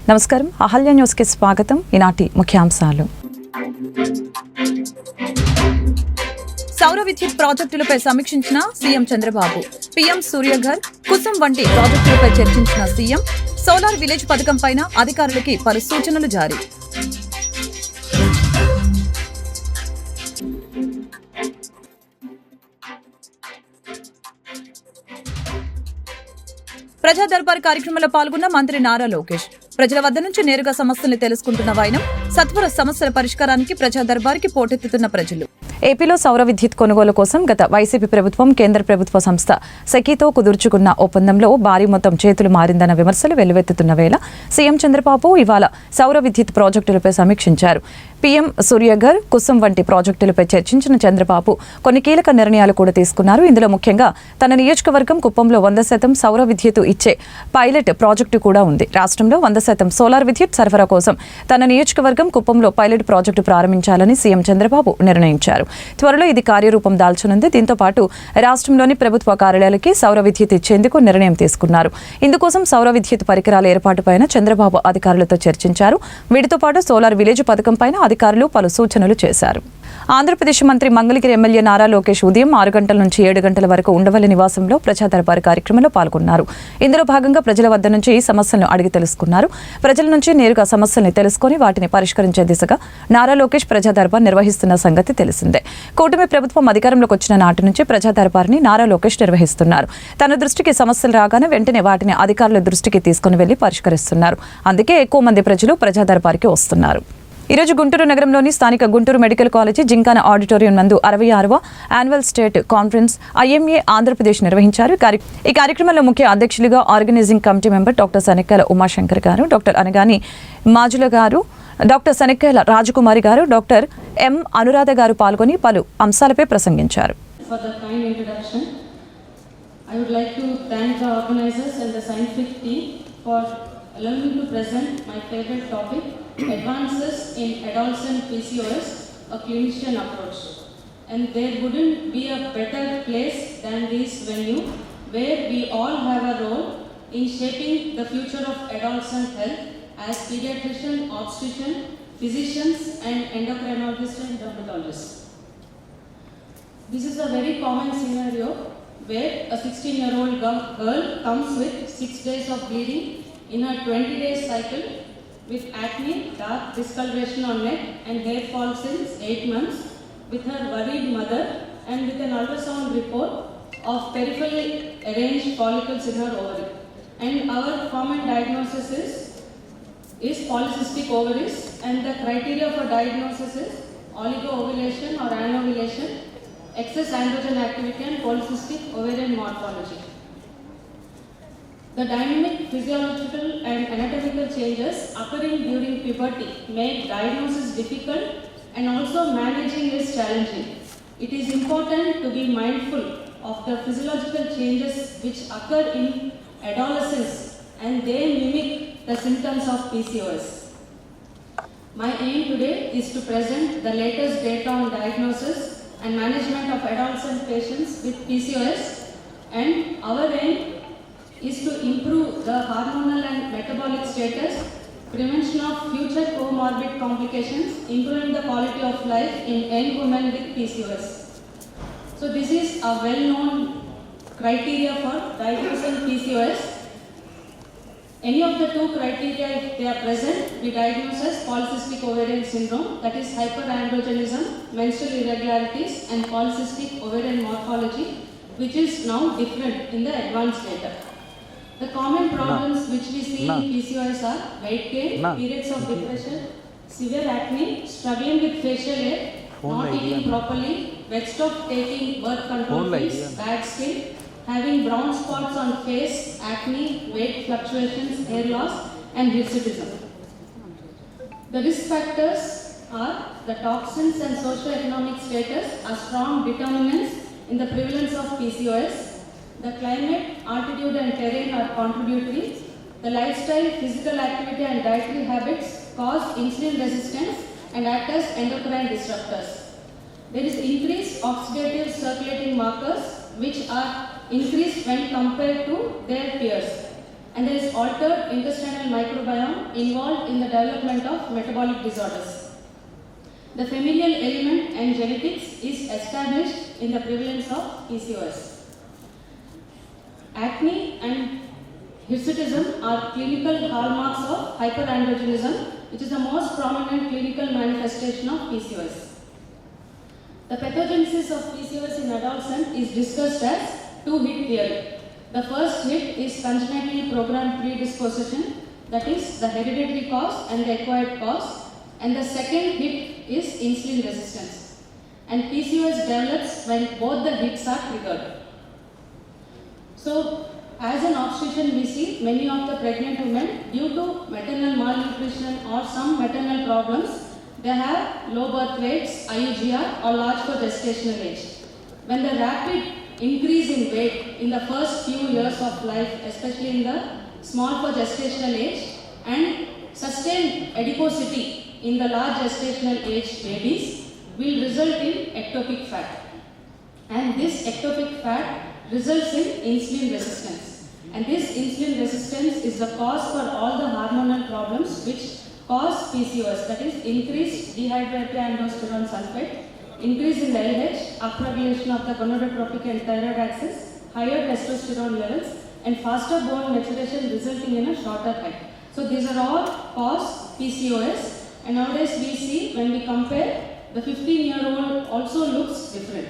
నమస్కారం, అహల్య న్యూస్కి స్వాగతం. ఈనాటి ముఖ్యాంశాలు. సౌర విద్యుత్ ప్రాజెక్టులపై సమీక్షించిన సీఎం చంద్రబాబు. పీఎం సూర్యఘర్, కుసుమ్ వంటి ప్రాజెక్టులపై చర్చించిన సీఎం. సోలార్ విలేజ్ పథకంపై అధికారులకి పలు సూచనలు జారీ. ప్రజా దర్బార్ కార్యక్రమంలో పాల్గొన్న మంత్రి నారా లోకేష్. ప్రజల వద్ద నుంచి నేరుగా సమస్యల్ని తెలుసుకుంటున్న వైనం. సత్వర సమస్యల పరిష్కారానికి ప్రజా దర్బార్కి పోటెత్తుతున్న ప్రజలు. ఏపీలో సౌర విద్యుత్ కొనుగోలు కోసం గత వైసీపీ ప్రభుత్వం కేంద్ర ప్రభుత్వ సంస్థ సెకీతో కుదుర్చుకున్న ఒప్పందంలో భారీ మొత్తం చేతులు మారిందన్న విమర్శలు వెల్లువెత్తుతున్న వేళ సీఎం చంద్రబాబు ఇవాళ సౌర విద్యుత్ ప్రాజెక్టులపై సమీక్షించారు. పీఎం సూర్యఘర్, కుసుమ్ వంటి ప్రాజెక్టులపై చర్చించిన చంద్రబాబు కొన్ని కీలక నిర్ణయాలు కూడా తీసుకున్నారు. ఇందులో ముఖ్యంగా తన నియోజకవర్గం కుప్పంలో 100% సౌర విద్యుత్ ఇచ్చే పైలట్ ప్రాజెక్టు కూడా ఉంది. రాష్ట్రంలో 100% సోలార్ విద్యుత్ సరఫరా కోసం తన నియోజకవర్గం కుప్పంలో పైలట్ ప్రాజెక్టు ప్రారంభించాలని సీఎం చంద్రబాబు నిర్ణయించారు. త్వరలో ఇది కార్యరూపం దాల్చనుంది. దీంతో పాటు రాష్ట్రంలోని ప్రభుత్వ కార్యాలయాలకి సౌర విద్యుత్ ఇచ్చేందుకు నిర్ణయం తీసుకున్నారు. ఇందుకోసం సౌర విద్యుత్ పరికరాల ఏర్పాటుపైన చంద్రబాబు అధికారులతో చర్చించారు. వీటితో పాటు సోలార్ విలేజ్ పథకంపైన అధికారులు పలు సూచనలు చేశారు. ఆంధ్రప్రదేశ్ మంత్రి మంగళగిరి ఎమ్మెల్యే నారా లోకేష్ ఉదయం 6 గంటల నుంచి 7 గంటల వరకు ఉండవల్లి నివాసంలో ప్రజా దర్బార్ కార్యక్రమంలో పాల్గొన్నారు. ఇందులో భాగంగా ప్రజల వద్ద నుంచి ఈ సమస్యలను అడిగి తెలుసుకున్నారు. ప్రజల నుంచి నేరుగా సమస్యల్ని తెలుసుకుని వాటిని పరిష్కరించే దిశగా నారా లోకేష్ ప్రజా దర్బార్ నిర్వహిస్తున్న సంగతి తెలిసిందే. కూటమి ప్రభుత్వం అధికారంలోకి వచ్చిన నాటి నుంచి ప్రజా దర్బార్ని నారా లోకేష్ నిర్వహిస్తున్నారు. తన దృష్టికి సమస్యలు రాగానే వెంటనే వాటిని అధికారుల దృష్టికి తీసుకుని వెళ్లి పరిష్కరిస్తున్నారు. అందుకే ఎక్కువ మంది ప్రజలు ప్రజా దర్బార్కి వస్తున్నారు. ఈరోజు గుంటూరు నగరంలోని స్థానిక Guntur medical college gymkhana auditorium నందు 66వ annual state conference IMA Andhra Pradesh నిర్వహించారు. ఈ కార్యక్రమంలో ముఖ్య అధ్యక్షులుగా organizing committee member doctor Sanakkayala Umashankar garu, doctor అనగాని మాజుల గారు, డాక్టర్ శనక్కాయల రాజకుమారి గారు, డాక్టర్ ఎం అనురాధ గారు పాల్గొని పలు అంశాలపై ప్రసంగించారు. Allow me to present my favorite topic, advances in adolescent PCOS, a clinician approach. And there wouldn't be a better place than this venue where we all have a role in shaping the future of adolescent health as pediatrician, obstetrician, physicians and endocrinologists and dermatologists. This is a very common scenario where a 16-year-old girl comes with 6 days of bleeding in a 20-day cycle with acne, dark discoloration on neck and hair fall since 8 months, with her worried mother and with an ultrasound report of peripherally arranged follicles in her ovary. And our common diagnosis is polycystic ovaries, and the criteria for diagnosis is oligoovulation or anovulation, excess androgen activity and polycystic ovarian morphology. The dynamic physiological and anatomical changes occurring during puberty make diagnosis difficult and also managing is challenging. It is important to be mindful of the physiological changes which occur in adolescence and they mimic the symptoms of PCOS. My aim today is to present the latest data on diagnosis and management of adolescent patients with PCOS, and our aim is to improve the hormonal and metabolic status, prevention of future comorbid complications, improving the quality of life in young women with PCOS. So this is a well-known criteria for diagnosing PCOS. Any of the 2 criteria, if they are present, we diagnose as polycystic ovarian syndrome, that is hyperandrogenism, menstrual irregularities and polycystic ovarian morphology, which is now different in the advanced data. The common problems which we see in PCOS are weight gain, periods of depression, severe acne, struggling with facial hair, not eating properly, vexed of taking birth control pills, bad skin, having brown spots on face, acne, weight fluctuations, hair loss and hirsutism. The risk factors are the toxins and socio-economic status are strong determinants in the prevalence of PCOS. The climate, altitude and terrain are contributory. The lifestyle, physical activity and dietary habits cause insulin resistance and act as endocrine disruptors. There is increased oxidative circulating markers which are increased when compared to their peers. and there is altered intestinal microbiome involved in the development of metabolic disorders. The familial element and genetics is established in the prevalence of PCOS. Acne and hirsutism are clinical hallmarks of hyperandrogenism, which is the most prominent clinical manifestation of PCOS. The pathogenesis of PCOS in adolescents is discussed as two-hit theory. The first hit is congenitally programmed predisposition, that is the hereditary cause and the acquired cause, and the second hit is insulin resistance. And PCOS develops when both the hits are triggered. So, as an obstetrician, we see many of the pregnant women, due to maternal malnutrition or some maternal problems, they have low birth weights, IUGR, or large for gestational age. When the rapid increase in weight in the first few years of life, especially in the small for gestational age, and sustained adiposity in the large gestational age babies, will result in ectopic fat. And this ectopic fat results in insulin resistance. And this insulin resistance is the cause for all the hormonal problems which cause PCOS, that is increased dehydroepiandrosterone sulfate, increase in the LH, upregulation of the gonadotropic and thyroid axis, higher testosterone levels, and faster bone maturation resulting in a shorter height. So these are all cause PCOS, and nowadays we see when we compare, the 15-year-old also looks different.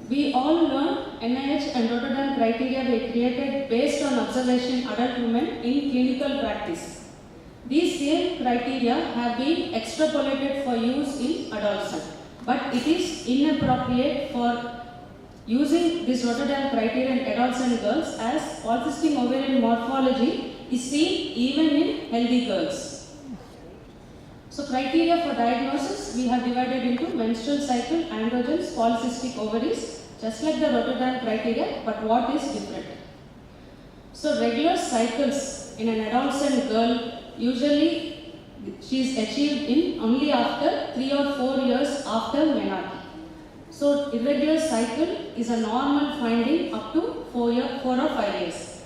We all learn NIH and Rotterdam criteria were created based on observation adult women in clinical practice. These same criteria have been extrapolated for use in adolescents, but it is inappropriate for using this Rotterdam criteria in adolescent girls, as polycystic ovarian morphology is seen even in healthy girls. So criteria for diagnosis we have divided into menstrual cycle, androgens, polycystic ovaries, just like the Rotterdam criteria, but what is different? So regular cycles in an adolescent girl, usually she is achieved in only after 3 or 4 years after menarche. So irregular cycle is a normal finding up to 4 or 5 years.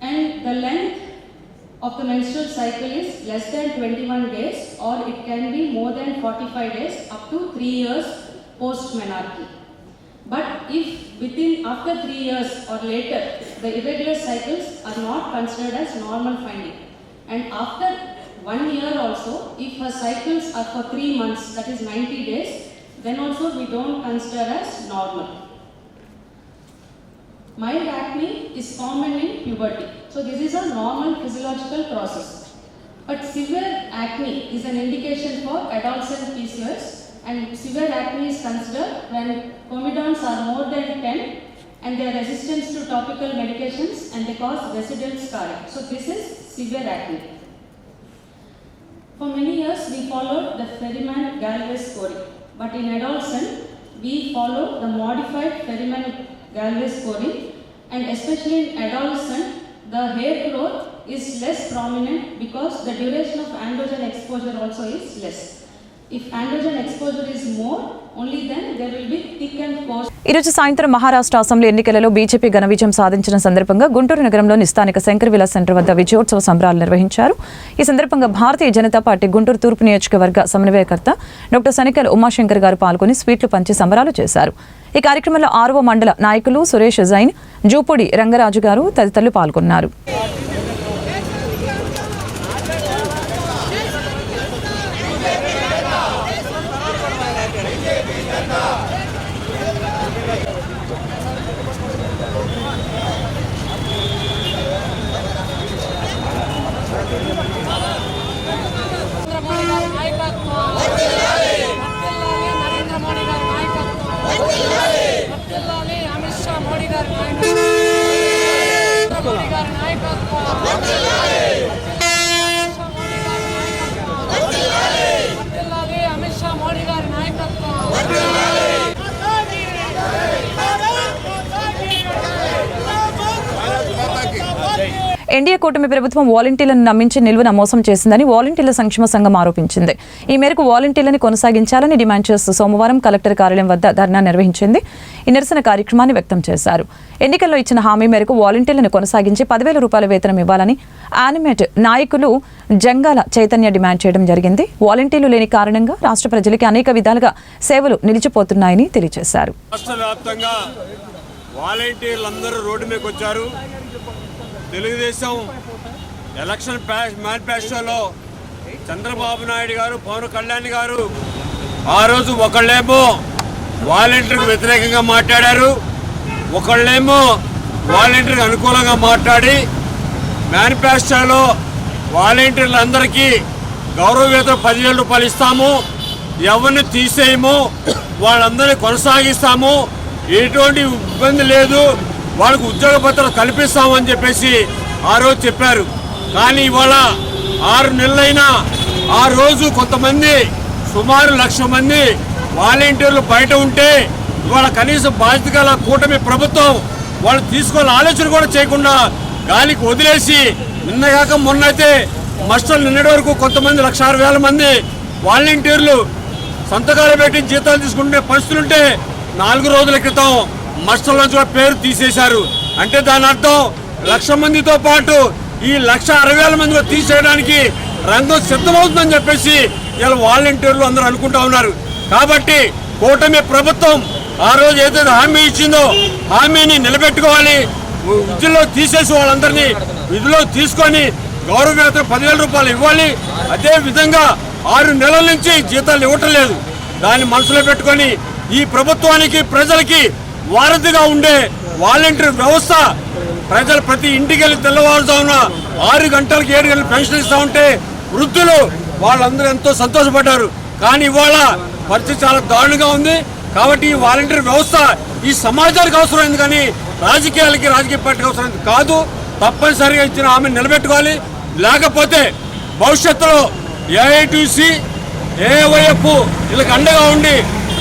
And the length of the menstrual cycle is less than 21 days, or it can be more than 45 days up to 3 years post menarche. But if after 3 years or later, the irregular cycles are not considered as normal finding. And after 1 year also, if her cycles are for 3 months, that is 90 days, then also we don't consider as normal. Mild acne is common in puberty. So this is a normal physiological process. But severe acne is an indication for adolescent PCOS, and severe acne is considered when comedones are more than 10 and they are resistant to topical medications and they cause residual scarring. So this is severe acne. For many years we followed the Ferryman-Galway scoring, but in adolescent we follow the modified Ferryman-Galway scoring, and especially in adolescent the hair growth is less prominent because the duration of androgen exposure also is less. If androgen exposure is more, only then there will be thick and coarse. ఈరోజు సాయంత్రం Maharashtra assembly ఎన్నికలలో BJP ఘన విజయం సాధించిన సందర్భంగా గుంటూరు నగరంలోని స్థానిక Shankar Vilas centre వద్ద విజయోత్సవ సంబరాలు నిర్వహించారు. ఈ సందర్భంగా భారతీయ జనతా పార్టీ గుంటూరు తూర్పు నియోజకవర్గ సమన్వయకర్త డాక్టర్ సనికల్ ఉమాశంకర్ గారు పాల్గొని స్వీట్లు పంచి సంబరాలు చేశారు. ఈ కార్యక్రమంలో 6వ మండల నాయకులు సురేష్ జైన్, జూపూడి రంగరాజు గారు తదితరులు పాల్గొన్నారు. అమిత్ షా మోడీ గారి నాయకత్వం ఎన్డీఏ కూటమి ప్రభుత్వం వాలంటీర్లను నమ్మించి నిలువున మోసం చేసిందని వాలంటీర్ల సంక్షేమ సంఘం ఆరోపించింది. ఈ మేరకు వాలంటీర్లను కొనసాగించాలని డిమాండ్ చేస్తూ సోమవారం కలెక్టర్ కార్యాలయం వద్ద ధర్నా నిర్వహించింది. ఈ నిరసన కార్యక్రమాన్ని వ్యక్తం చేశారు. ఎన్నికల్లో ఇచ్చిన హామీ మేరకు వాలంటీర్లను కొనసాగించి 10,000 రూపాయల వేతనం ఇవ్వాలని యానిమేట్ నాయకులు జంగాల చైతన్య డిమాండ్ చేయడం జరిగింది. వాలంటీర్లు లేని కారణంగా రాష్ట్ర ప్రజలకి అనేక విధాలుగా సేవలు నిలిచిపోతున్నాయని తెలియజేశారు. వాలంటీర్లందరూ రోడ్డు మీదకి వచ్చారు. తెలుగుదేశం ఎలక్షన్ మేనిఫెస్టోలో చంద్రబాబు నాయుడు గారు, పవన్ కళ్యాణ్ గారు ఆ రోజు ఒకళ్ళేమో వాలంటీర్కి వ్యతిరేకంగా మాట్లాడారు, ఒకళ్ళేమో వాలంటీర్కి అనుకూలంగా మాట్లాడి మేనిఫెస్టోలో వాలంటీర్లందరికీ గౌరవ వేతనం 10,000 రూపాయలు ఇస్తాము, ఎవరిని తీసేయము, వాళ్ళందరినీ కొనసాగిస్తాము, ఎటువంటి ఇబ్బంది లేదు, వాళ్ళకు ఉద్యోగ భద్రత కల్పిస్తామని చెప్పేసి ఆ రోజు చెప్పారు. కానీ ఇవాళ 6 నెలలైనా ఆ రోజు కొంతమంది సుమారు 1,00,000 మంది వాలంటీర్లు బయట ఉంటే ఇవాళ కనీసం బాధ్యత గల కూటమి ప్రభుత్వం వాళ్ళు తీసుకోవాలని ఆలోచన కూడా చేయకుండా గాలికి వదిలేసి నిన్నగాక మొన్నైతే మస్టర్లు నిన్నటి వరకు కొంతమంది 1,06,000 మంది వాలంటీర్లు సంతకాలు పెట్టి జీతాలు తీసుకుంటే పరిస్థితులుంటే 4 రోజుల క్రితం మస్టర్ల నుంచి కూడా పేరు తీసేశారు. అంటే దాని అర్థం 1,00,000 మందితో పాటు ఈ 1,60,000 మంది తీసేయడానికి రంగం సిద్ధమవుతుందని చెప్పేసి ఇలా వాలంటీర్లు అందరూ అనుకుంటా ఉన్నారు. కాబట్టి కూటమి ప్రభుత్వం ఆ రోజు ఏదైతే హామీ ఇచ్చిందో హామీని నిలబెట్టుకోవాలి. విధుల్లో తీసేసి వాళ్ళందరినీ విధుల్లో తీసుకొని గౌరవ వేతనం 10,000 రూపాయలు ఇవ్వాలి. అదే విధంగా 6 నెలల నుంచి జీతాలు ఇవ్వటం లేదు. దాన్ని మనసులో పెట్టుకొని ఈ ప్రభుత్వానికి ప్రజలకి వారధిగా ఉండే వాలంటీర్ వ్యవస్థ ప్రజలు ప్రతి ఇంటికి వెళ్ళి తెల్లవారుజామున 6 గంటలకు 7 గంటలకు పెన్షన్ ఇస్తూ ఉంటే వృద్ధులు వాళ్ళందరూ ఎంతో సంతోషపడ్డారు. కానీ ఇవాళ పరిస్థితి చాలా దారుణంగా ఉంది. కాబట్టి ఈ వాలంటీర్ వ్యవస్థ ఈ సమాజానికి అవసరమైంది కానీ రాజకీయ పార్టీకి అవసరమైంది కాదు. తప్పనిసరిగా ఇచ్చిన ఆమె నిలబెట్టుకోవాలి. లేకపోతే భవిష్యత్తులో ఏఐటీసీ, ఏవైఎఫ్ వీళ్ళకి అండగా ఉండి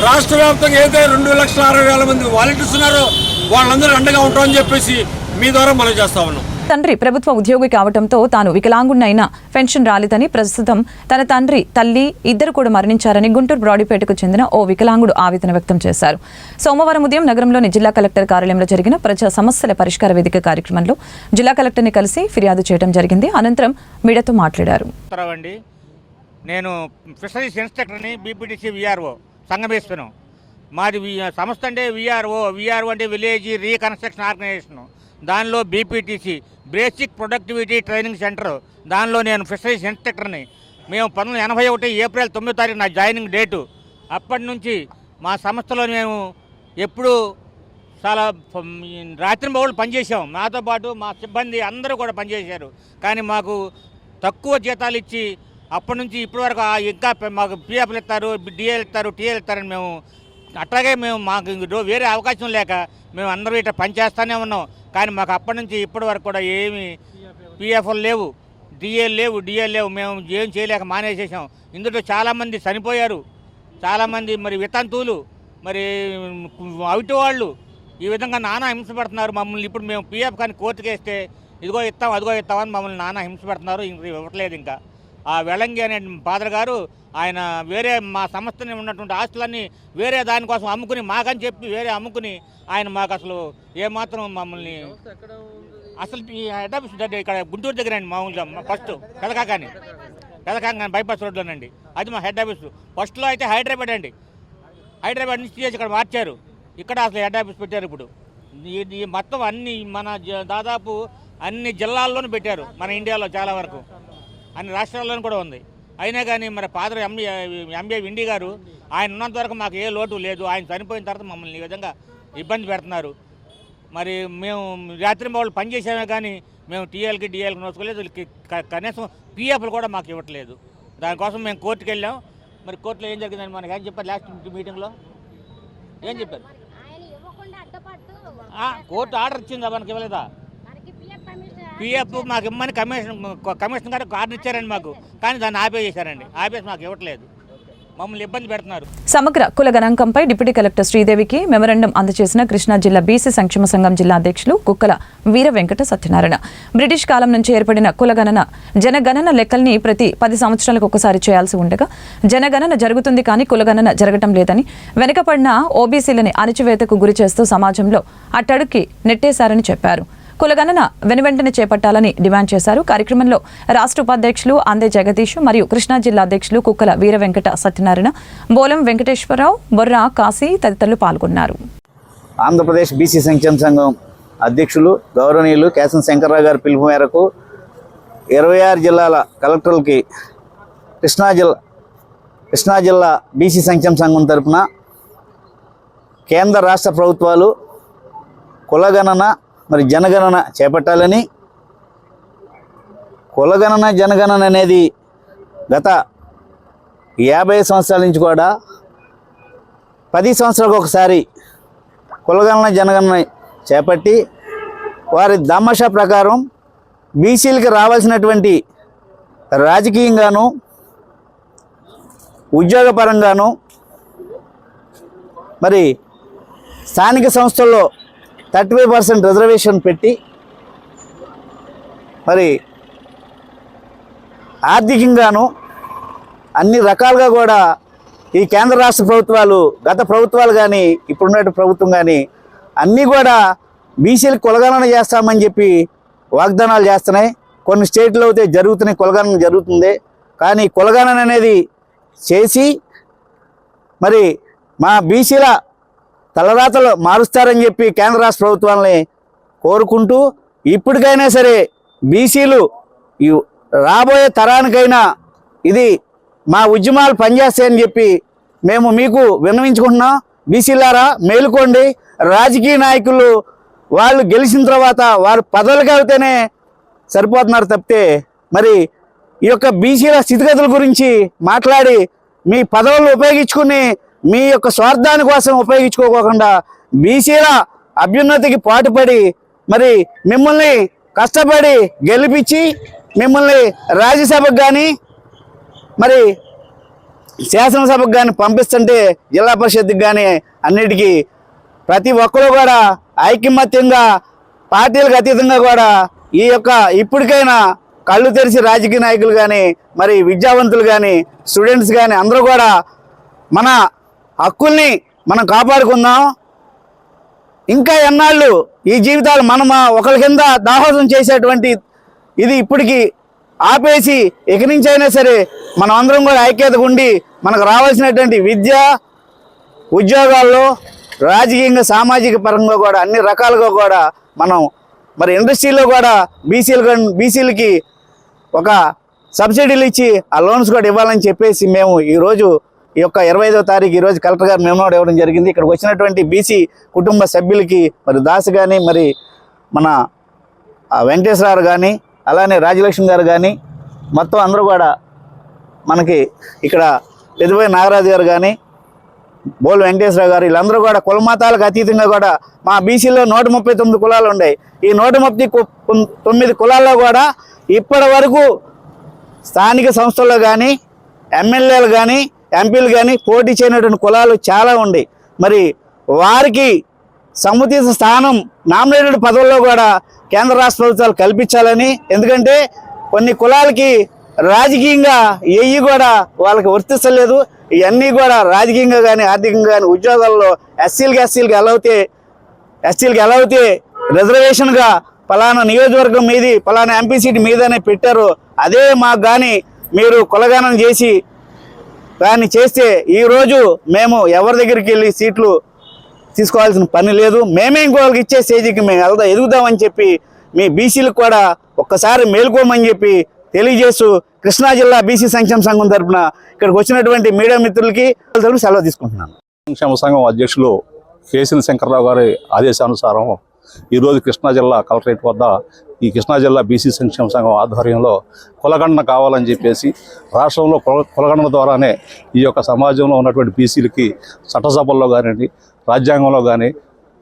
రాష్ట్ర వ్యాప్తంగా ఏదైతే 2,60,000 మంది వాలంటీర్స్ ఉన్నారో వాళ్ళందరూ అండగా ఉంటామని చెప్పేసి మీ ద్వారా మనం చేస్తా ఉన్నాం. తండ్రి ప్రభుత్వ ఉద్యోగి కావడంతో తాను వికలాంగుడినైనా పెన్షన్ రాలేదని, ప్రస్తుతం తన తండ్రి, తల్లి ఇద్దరు కూడా మరణించారని గుంటూరు బ్రాడీపేటకు చెందిన ఓ వికలాంగుడు ఆవేదన వ్యక్తం చేశారు. సోమవారం ఉదయం నగరంలోని జిల్లా కలెక్టర్ కార్యాలయంలో జరిగిన ప్రజా సమస్యల పరిష్కార వేదిక కార్యక్రమంలో జిల్లా కలెక్టర్ని కలిసి ఫిర్యాదు చేయడం జరిగింది. అనంతరం మీడియాతో మాట్లాడారు. నేను ఫిషరీస్ ఇన్స్ట్రక్టర్ని, బీపీటీసీ విఆర్ఓ సంగమేశ్వరం. మాది సంస్థ అంటే విఆర్ఓ అంటే విలేజ్ రీకన్స్ట్రక్షన్ ఆర్గనైజేషన్. దానిలో బీపీటీసీ బేసిక్ ప్రొడక్టివిటీ ట్రైనింగ్ సెంటర్, దానిలో నేను ఫిషరీస్ ఇన్స్ట్రక్టర్ని. మేము 1981 ఏప్రిల్ 9వ తారీఖు నా జాయినింగ్ డేటు. అప్పటి నుంచి మా సంస్థలో మేము ఎప్పుడూ చాలా రాత్రింబవళ్ళు పనిచేసాం. మాతో పాటు మా సిబ్బంది అందరూ కూడా పనిచేశారు. కానీ మాకు తక్కువ జీతాలు ఇచ్చి అప్పటి నుంచి ఇప్పటి వరకు ఇంకా మాకు పిఎఫ్లు ఇస్తారు, డిఏలు ఇస్తారు, టీఏలు ఇస్తారని మేము అట్లాగే మాకు వేరే అవకాశం లేక మేము అందరూ ఇట్లా పనిచేస్తూనే ఉన్నాం. కానీ మాకు అప్పటి నుంచి ఇప్పటి వరకు కూడా ఏమి పిఎఫ్లు లేవు, డిఏలు లేవు. మేము ఏం చేయలేక మానేసేసాం. ఇందులో చాలామంది చనిపోయారు, చాలామంది మరి వితంతువులు, మరి అవిటి వాళ్ళు ఈ విధంగా నానా హింసపడుతున్నారు మమ్మల్ని. ఇప్పుడు మేము పిఎఫ్ కానీ కోర్టుకు వేస్తే ఇదిగో ఇస్తాం అదిగో ఇస్తామని మమ్మల్ని నానా హింసపడుతున్నారు. ఇవ్వట్లేదు. ఇంకా ఆ వెలంగి అనే ఫాదర్ గారు ఆయన వేరే మా సంస్థని ఉన్నటువంటి ఆస్తులన్నీ వేరే దానికోసం అమ్ముకుని, మాకని చెప్పి వేరే అమ్ముకుని ఆయన మాకు అసలు ఏమాత్రం మమ్మల్ని అసలు ఈ హెడ్ ఆఫీస్ ఇక్కడ గుంటూరు దగ్గర అండి. మామూలుగా ఫస్ట్ పెదకాకాని బైపాస్ రోడ్లోనండి. అది మా హెడ్ ఆఫీసు. ఫస్ట్లో అయితే హైదరాబాద్ అండి. హైదరాబాద్ నుంచి తీసి ఇక్కడ మార్చారు. ఇక్కడ అసలు హెడ్ ఆఫీస్ పెట్టారు. ఇప్పుడు ఈ మొత్తం అన్ని మన దాదాపు అన్ని జిల్లాల్లోనూ పెట్టారు. మన ఇండియాలో చాలా వరకు అన్ని రాష్ట్రాల్లోనూ కూడా ఉంది. అయినా కానీ మరి ఫాదర్ ఎంబీఏ విండి గారు ఆయన ఉన్నంత వరకు మాకు ఏ లోటు లేదు. ఆయన చనిపోయిన తర్వాత మమ్మల్ని ఈ విధంగా ఇబ్బంది పెడుతున్నారు. మరి మేము రాత్రి వాళ్ళు పనిచేసామే కానీ మేము టీఎల్కి డిఎల్కి నోచుకోలేదు. కనీసం పిఎఫ్లు కూడా మాకు ఇవ్వట్లేదు. దానికోసం మేము కోర్టుకు వెళ్ళాం. మరి కోర్టులో ఏం జరిగిందని మనకి ఏం చెప్పారు? లాస్ట్ మీటింగ్లో ఏం చెప్పారు? కోర్టు ఆర్డర్ ఇచ్చిందా? మనకి ఇవ్వలేదా? పిఎఫ్ మాకు ఇమ్మని కమిషన్ గారు ఆర్డర్ ఇచ్చారండి మాకు. కానీ దాన్ని ఆపేసారండి. ఆపేసి మాకు ఇవ్వట్లేదు. మమ్మల్ని ఇబ్బంది పెడుతున్నారు. సమగ్ర కుల గణాంకంపై డిప్యూటీ కలెక్టర్ శ్రీదేవికి మెమరాండం అందజేసిన కృష్ణా జిల్లా బీసీ సంక్షేమ సంఘం జిల్లా అధ్యక్షులు కుక్కల వీర వెంకట సత్యనారాయణ. బ్రిటిష్ కాలం నుంచి ఏర్పడిన కులగణన జనగణన లెక్కల్ని ప్రతి 10 సంవత్సరాలకు ఒకసారి చేయాల్సి ఉండగా జనగణన జరుగుతుంది కానీ కులగణన జరగటం లేదని, వెనుకపడిన ఓబీసీలని అణచివేతకు గురి చేస్తూ సమాజంలో అట్టడుక్కి నెట్టేశారని చెప్పారు. కులగణన వెనువెంటనే చేపట్టాలని డిమాండ్ చేశారు. కార్యక్రమంలో రాష్ట్ర ఉపాధ్యక్షులు అందే జగదీష్ మరియు కృష్ణా జిల్లా అధ్యక్షులు కుక్కల వీర వెంకట సత్యనారాయణ, బోలం వెంకటేశ్వరరావు, బొర్రా కాశీ తదితరులు పాల్గొన్నారు. ఆంధ్రప్రదేశ్ బీసీ సంక్షేమ సంఘం అధ్యక్షులు గౌరవనీయులు కేశం శంకర్రావు గారి పిలుపు మేరకు 26 జిల్లాల కలెక్టర్లకి కృష్ణా జిల్లా బీసీ సంక్షేమ సంఘం తరఫున కేంద్ర రాష్ట్ర ప్రభుత్వాలు కులగణన మరి జనగణన చేపట్టాలని, కులగణన జనగణన అనేది గత 50 సంవత్సరాల నుంచి కూడా 10 సంవత్సరాలకు ఒకసారి కులగణన జనగణన చేపట్టి వారి దామాషా ప్రకారం బీసీలకి రావాల్సినటువంటి రాజకీయంగాను ఉద్యోగపరంగాను మరి స్థానిక సంస్థల్లో 35% రిజర్వేషన్ పెట్టి మరి ఆర్థికంగాను అన్ని రకాలుగా కూడా ఈ కేంద్ర రాష్ట్ర ప్రభుత్వాలు, గత ప్రభుత్వాలు కానీ ఇప్పుడున్న ప్రభుత్వం కానీ అన్నీ కూడా బీసీలకు కులగణన చేస్తామని చెప్పి వాగ్దానాలు చేస్తున్నాయి. కొన్ని స్టేట్లో అయితే జరుగుతున్నాయి, కులగణన జరుగుతుంది. కానీ కులగణన అనేది చేసి మరి మా బీసీల తలరాతలు మారుస్తారని చెప్పి కేంద్ర రాష్ట్ర ప్రభుత్వాలని కోరుకుంటూ ఇప్పటికైనా సరే బీసీలు రాబోయే తరానికైనా ఇది మా ఉద్యమాలు పనిచేస్తాయని చెప్పి మేము మీకు విన్నవించుకుంటున్నాం. బీసీలారా మేలుకోండి. రాజకీయ నాయకులు వాళ్ళు గెలిచిన తర్వాత వారు పదవులకు వెళ్తేనే సరిపోతున్నారు తప్పితే మరి ఈ యొక్క బీసీల స్థితిగతుల గురించి మాట్లాడి మీ పదవులు ఉపయోగించుకుని మీ యొక్క స్వార్థాని కోసం ఉపయోగించుకోకుండా బీసీల అభ్యున్నతికి పాటుపడి మరి మిమ్మల్ని కష్టపడి గెలిపించి మిమ్మల్ని రాజ్యసభకు కానీ మరి శాసనసభకు కానీ పంపిస్తుంటే జిల్లా పరిషత్కి కానీ అన్నిటికీ ప్రతి ఒక్కరూ కూడా ఐకమత్యంగా పార్టీలకు అతీతంగా కూడా ఈ యొక్క ఇప్పటికైనా కళ్ళు తెరిచి రాజకీయ నాయకులు కానీ మరి విద్యావంతులు కానీ స్టూడెంట్స్ కానీ అందరూ కూడా మన హక్కుల్ని మనం కాపాడుకుందాం. ఇంకా ఎన్నాళ్ళు ఈ జీవితాలు మనం ఒకరి కింద దాహోదం చేసేటువంటి ఇది ఇప్పటికి ఆపేసి ఇక నుంచి అయినా సరే మనం అందరం కూడా ఐక్యతగా ఉండి మనకు రావాల్సినటువంటి విద్య, ఉద్యోగాల్లో, రాజకీయంగా, సామాజిక పరంగా కూడా అన్ని రకాలుగా కూడా మనం మరి ఇండస్ట్రీలో కూడా బీసీలకి ఒక సబ్సిడీలు ఇచ్చి ఆ లోన్స్ కూడా ఇవ్వాలని చెప్పేసి మేము ఈరోజు ఈ యొక్క 25వ తారీఖు ఈరోజు కలెక్టర్ గారు మెమోరాండం ఇవ్వడం జరిగింది. ఇక్కడికి వచ్చినటువంటి బీసీ కుటుంబ సభ్యులకి మరి దాస్ కానీ మరి మన వెంకటేశ్వరరావు కానీ అలానే రాజలక్ష్మి గారు కానీ మొత్తం అందరూ కూడా మనకి ఇక్కడ పెద్దబోయి నాగరాజు గారు కానీ బోల్ వెంకటేశ్వరరావు గారు వీళ్ళందరూ కూడా కులమతాలకు అతీతంగా కూడా మా బీసీలో 139 కులాలు ఉన్నాయి. ఈ 139 కులాల్లో కూడా ఇప్పటి వరకు స్థానిక సంస్థల్లో కానీ ఎమ్మెల్యేలు కానీ ఎంపీలు కానీ పోటీ చేయనటువంటి కులాలు చాలా ఉన్నాయి. మరి వారికి సముచిత స్థానం నామినేటెడ్ పదవుల్లో కూడా కేంద్ర రాష్ట్ర ప్రభుత్వాలు కల్పించాలని, ఎందుకంటే కొన్ని కులాలకి రాజకీయంగా ఏవి కూడా వాళ్ళకి వర్తిస్తలేదు. ఇవన్నీ కూడా రాజకీయంగా కానీ ఆర్థికంగా కానీ ఉద్యోగాల్లో ఎస్సీలకి ఎలా అయితే రిజర్వేషన్గా పలానా నియోజకవర్గం మీది పలానా ఎంపీ సీట్ మీదనే పెట్టారు, అదే మాకు కానీ మీరు కులగణన చేసి కానీ చేస్తే ఈరోజు మేము ఎవరి దగ్గరికి వెళ్ళి సీట్లు తీసుకోవాల్సిన పని లేదు. మేమే ఇంకోళ్ళకి ఇచ్చే స్టేజ్కి మేము ఎదుగుదామని చెప్పి మీ బీసీలకు కూడా ఒక్కసారి మేల్కోమని చెప్పి తెలియజేస్తూ కృష్ణా జిల్లా బీసీ సంక్షేమ సంఘం తరఫున ఇక్కడికి వచ్చినటువంటి మీడియా మిత్రులకి సెలవు తీసుకుంటున్నాను. సంక్షేమ సంఘం అధ్యక్షులు కేశం శంకర్రావు గారి ఆదేశానుసారం ఈరోజు కృష్ణా జిల్లా కలెక్టరేట్ వద్ద ఈ కృష్ణా జిల్లా బీసీ సంక్షేమ సంఘం ఆధ్వర్యంలో కులగణన కావాలని చెప్పేసి రాష్ట్రంలో కులగణన ద్వారానే ఈ యొక్క సమాజంలో ఉన్నటువంటి బీసీలకి చట్టసభల్లో కానివ్వండి, రాజ్యాంగంలో కానీ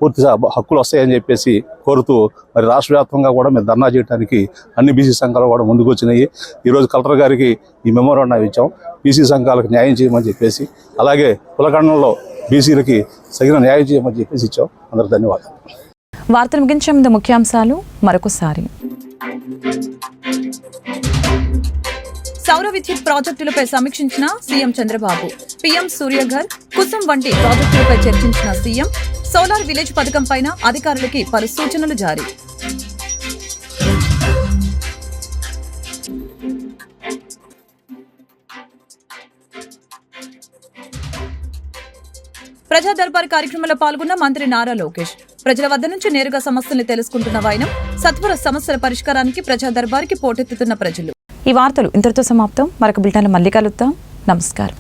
పూర్తి హక్కులు వస్తాయని చెప్పేసి కోరుతూ మరి రాష్ట్ర వ్యాప్తంగా కూడా మేము ధర్నా చేయడానికి అన్ని బీసీ సంఘాలు కూడా ముందుకు వచ్చినాయి. ఈరోజు కలెక్టర్ గారికి ఈ మెమోరాండం ఇచ్చాం. బీసీ సంఘాలకు న్యాయం చేయమని చెప్పేసి, అలాగే కులగణనలో బీసీలకి తగిన న్యాయం చేయమని చెప్పేసి ఇచ్చాం. అందరూ ధన్యవాదాలు. వార్తలు ముగించే ముందు ముఖ్యాంశాలు మరొకసారి. సౌర విద్యుత్ ప్రాజెక్టులపై సమీక్షించిన సీఎం చంద్రబాబు. పీఎం సూర్యఘర్, కుసుమ్ వంటి ప్రాజెక్టులపై చర్చించిన సీఎం. సోలార్ విలేజ్ పథకం పైన అధికారులకి పలు సూచనలు జారీ. ప్రజా దర్బార్ కార్యక్రమంలో పాల్గొన్న మంత్రి నారా లోకేష్. ప్రజల వద్ద నుంచి నేరుగా సమస్యల్ని తెలుసుకుంటున్న వైనం. సత్వర సమస్యల పరిష్కారానికి ప్రజా దర్బార్కి పోటెత్తుతున్న ప్రజలు. ఈ వార్తలు ఇంతటితో సమాప్తం. మరొక బులెటిన్లో మళ్ళీ కలుద్దాం. నమస్కారం.